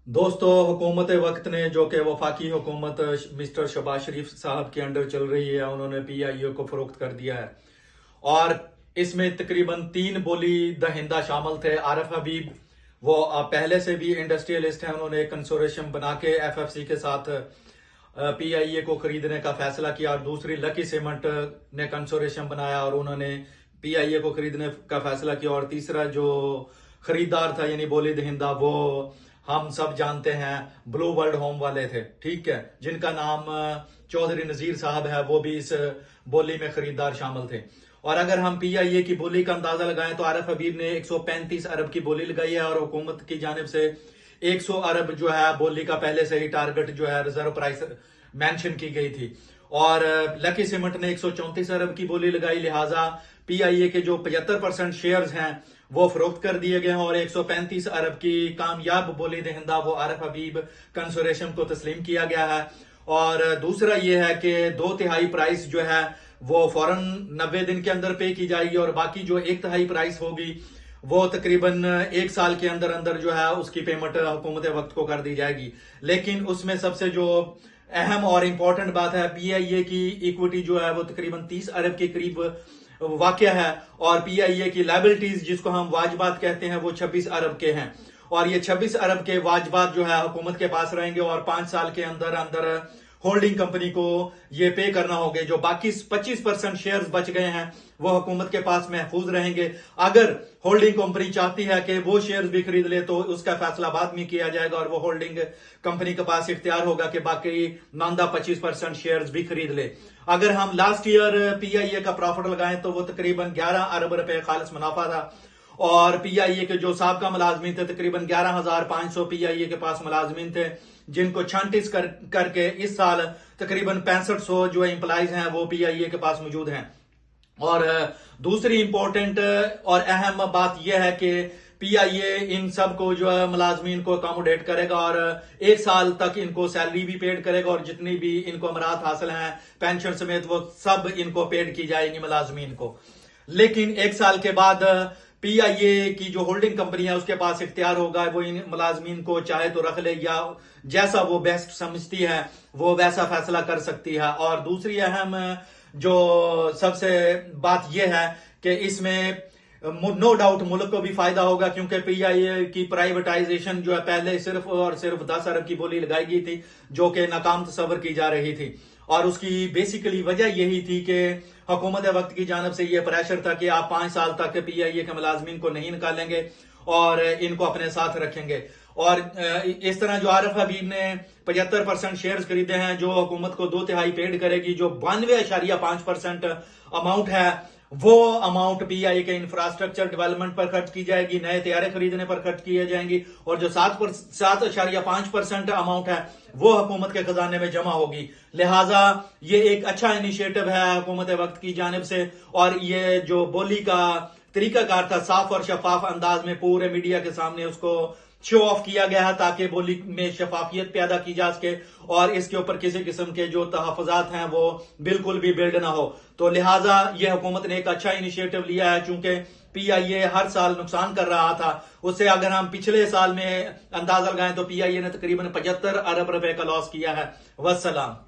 दोस्तों, हुकूमत वक्त ने जो कि वफाकी हुकूमत मिस्टर शहबाज शरीफ साहब के अंडर चल रही है, उन्होंने PIO को फरोख्त कर दिया है। और इसमें तकरीबन 3 बोली दहिंदा शामिल थे। आरिफ हबीब वो पहले से भी इंडस्ट्रियलिस्ट हैं, उन्होंने एक कंसोर्शियम बना के FFC के साथ PIA को खरीदने का फैसला किया। और दूसरी लकी सीमेंट ने कंसोर्शियम बनाया और उन्होंने PIA को खरीदने का फैसला किया। और तीसरा जो खरीदार था यानी बोली दहिंदा, वो हम सब जानते हैं ब्लू वर्ल्ड होम वाले थे, ठीक है, जिनका नाम चौधरी नजीर साहब है। वो भी इस बोली में खरीदार शामिल थे। और अगर हम PIA की बोली का अंदाजा लगाएं तो आरिफ हबीब ने 135 अरब की बोली लगाई है और हुकूमत की जानिब से 100 अरब जो है बोली का पहले से ही टारगेट जो है रिजर्व प्राइस मेंशन की गई थी। और लकी सीमेंट ने 134 अरब की बोली लगाई, लिहाजा PIA के जो 75% शेयर्स हैं वो फरोख्त कर दिए गए हैं और 135 अरब की कामयाब बोली दहिंदा वो आरिफ हबीब कंसोर्शियम को तस्लीम किया गया है। और दूसरा ये है कि 2/3 प्राइस जो है वो फौरन 90 दिन के अंदर पे की जाएगी और बाकी जो 1/3 प्राइस होगी वो तकरीबन 1 साल के अंदर अंदर जो है उसकी पेमेंट हुकूमत वक्त को कर दी जाएगी। लेकिन उसमें सबसे जो अहम और इंपॉर्टेंट बात है, PIA की इक्विटी जो है वो तकरीबन 30 अरब के करीब वाकया है और PIA की लायबिलिटीज जिसको हम वाजबात कहते हैं वो 26 अरब के हैं। और ये 26 अरब के वाजबात जो है हुकूमत के पास रहेंगे और 5 साल के अंदर अंदर होल्डिंग कंपनी को ये पे करना होगा। जो बाकी 25% शेयर्स बच गए हैं वो हुकूमत के पास महफूज रहेंगे। अगर होल्डिंग कंपनी चाहती है कि वो शेयर्स भी खरीद ले तो उसका फैसला बाद में किया जाएगा और वो होल्डिंग कंपनी के पास इख्तियार होगा कि बाकी मानदा 25% शेयर्स भी खरीद ले। अगर हम लास्ट ईयर PIA का प्रॉफिट लगाएं तो वो तकरीबन 11 अरब रुपए खालिस मुनाफा था। और PIA के जो साबका मुलाजमीन थे तकरीबन 11,500 PIA के पास मुलाजमीन थे, जिनको छांटिस करके इस साल तकरीबन 6500 जो एम्प्लॉइज हैं वो PIA के पास मौजूद हैं। और दूसरी इंपॉर्टेंट और अहम बात यह है कि PIA इन सब को जो है मुलाजमीन को अकोमोडेट करेगा और 1 साल तक इनको सैलरी भी पेड करेगा और जितनी भी इनको अमरात हासिल हैं पेंशन समेत वो सब इनको पेड की जाएगी मुलाजमीन को। लेकिन 1 साल के बाद PIA की जो होल्डिंग कंपनी है उसके पास इख्तियार होगा, वो इन मुलाजमीन को चाहे तो रख ले या जैसा वो बेस्ट समझती है वो वैसा फैसला कर सकती है। और दूसरी अहम जो सबसे बात यह है कि इसमें नो डाउट मुल्क को भी फायदा होगा, क्योंकि PIA की प्राइवेटाइजेशन जो है पहले सिर्फ और सिर्फ 10 अरब की बोली लगाई गई थी जो कि नाकाम तस्वर की जा रही थी। और उसकी बेसिकली वजह यही थी कि हुकूमत वक्त की जानब से यह प्रेशर था कि आप 5 साल तक PIA के मुलाजमीन को नहीं निकालेंगे और इनको अपने साथ रखेंगे। और इस तरह जो आरिफ हबीब ने 75% शेयर्स खरीदे हैं जो हुकूमत को 2/3 पेड करेगी, जो 92.5% अमाउंट है वो अमाउंट PIA के इंफ्रास्ट्रक्चर डेवलपमेंट पर खर्च की जाएगी, नए तैयारे खरीदने पर खर्च की जाएंगी। और जो 7.5% अमाउंट है वो हुकूमत के खजाने में जमा होगी। लिहाजा ये एक अच्छा इनिशिएटिव है हुकूमत वक्त की जानिब से। और ये जो बोली का तरीकाकार था साफ और शफाफ अंदाज में पूरे मीडिया के सामने उसको शो ऑफ किया गया है ताकि बोली में शफाफियत पैदा की जा सके और इसके ऊपर किसी किस्म के जो तहफुजात हैं वो बिल्कुल भी बिल्ड ना हो। तो लिहाजा ये हुकूमत ने एक अच्छा इनिशिएटिव लिया है। चूंकि PIA हर साल नुकसान कर रहा था, उससे अगर हम पिछले साल में अंदाजा लगाएं तो PIA ने तकरीबन 75 अरब रुपए का लॉस किया है। वस्सलाम।